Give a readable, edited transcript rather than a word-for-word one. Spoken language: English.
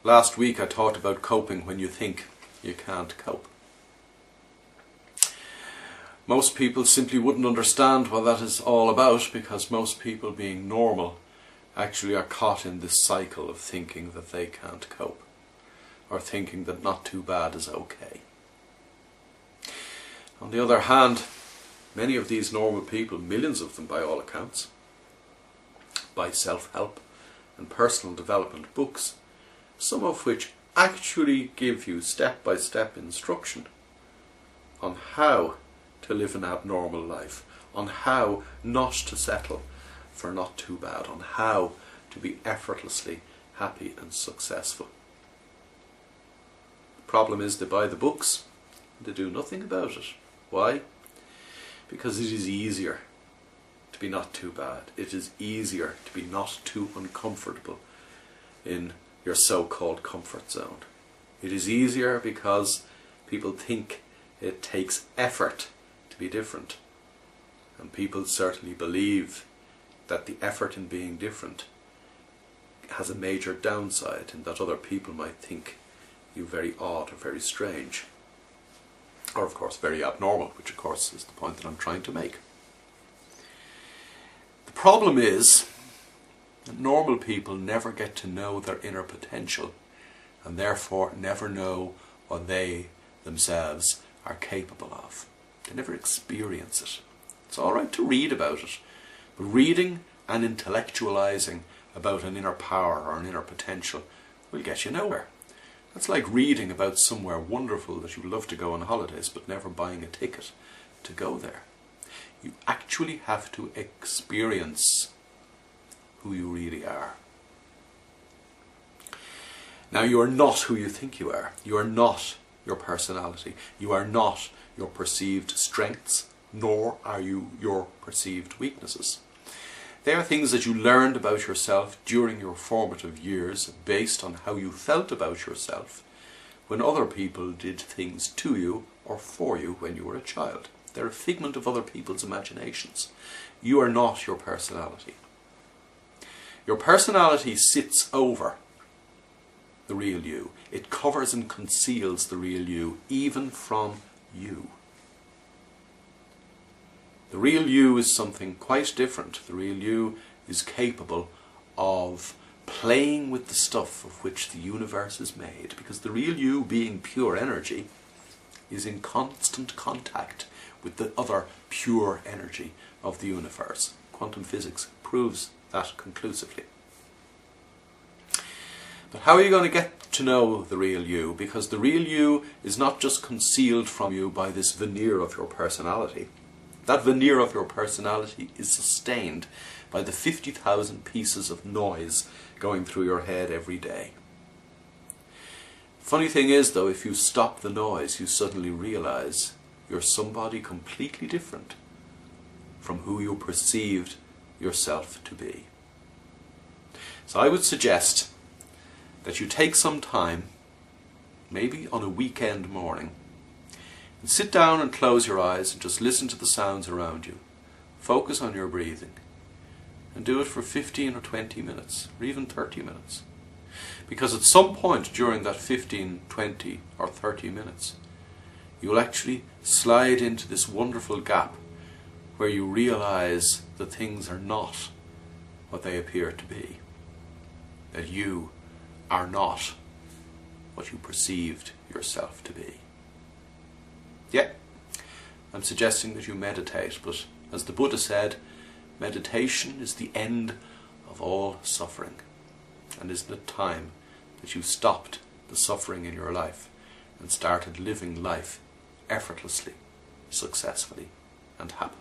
Last week I talked about coping when you think you can't cope. Most people simply wouldn't understand what that is all about, because most people, being normal, actually are caught in this cycle of thinking that they can't cope, or thinking that not too bad is okay. On the other hand, many of these normal people, millions of them by all accounts, buy self-help and personal development books, some of which actually give you step-by-step instruction on how to live an abnormal life, on how not to settle for not too bad, on how to be effortlessly happy and successful. The problem is they buy the books and they do nothing about it. Why? Because it is easier to be not too bad. It is easier to be not too uncomfortable in your so-called comfort zone. It is easier because people think it takes effort to be different. And people certainly believe that the effort in being different has a major downside, in that other people might think you very odd or very strange. Or of course very abnormal, which of course is the point that I'm trying to make. The problem is that normal people never get to know their inner potential, and therefore never know what they themselves are capable of. They never experience it. It's all right to read about it, but reading and intellectualizing about an inner power or an inner potential will get you nowhere. That's like reading about somewhere wonderful that you love to go on holidays, but never buying a ticket to go there. You actually have to experience who you really are. Now, you are not who you think you are. You are not your personality. You are not your perceived strengths, nor are you your perceived weaknesses. They are things that you learned about yourself during your formative years, based on how you felt about yourself when other people did things to you or for you when you were a child. They're a figment of other people's imaginations. You are not your personality. Your personality sits over the real you. It covers and conceals the real you, even from you. The real you is something quite different. The real you is capable of playing with the stuff of which the universe is made, because the real you, being pure energy, is in constant contact with the other pure energy of the universe. Quantum physics proves that conclusively. But how are you going to get to know the real you? Because the real you is not just concealed from you by this veneer of your personality. That veneer of your personality is sustained by the 50,000 pieces of noise going through your head every day. Funny thing is, though, if you stop the noise, you suddenly realize you're somebody completely different from who you perceived yourself to be. So I would suggest that you take some time, maybe on a weekend morning, and sit down and close your eyes and just listen to the sounds around you. Focus on your breathing, and do it for 15 or 20 minutes, or even 30 minutes. Because at some point during that 15, 20 or 30 minutes, you will actually slide into this wonderful gap where you realize that things are not what they appear to be. That you are not what you perceived yourself to be. Yeah, I'm suggesting that you meditate, but as the Buddha said, meditation is the end of all suffering. And isn't it time that you stopped the suffering in your life and started living life effortlessly, successfully, and happily?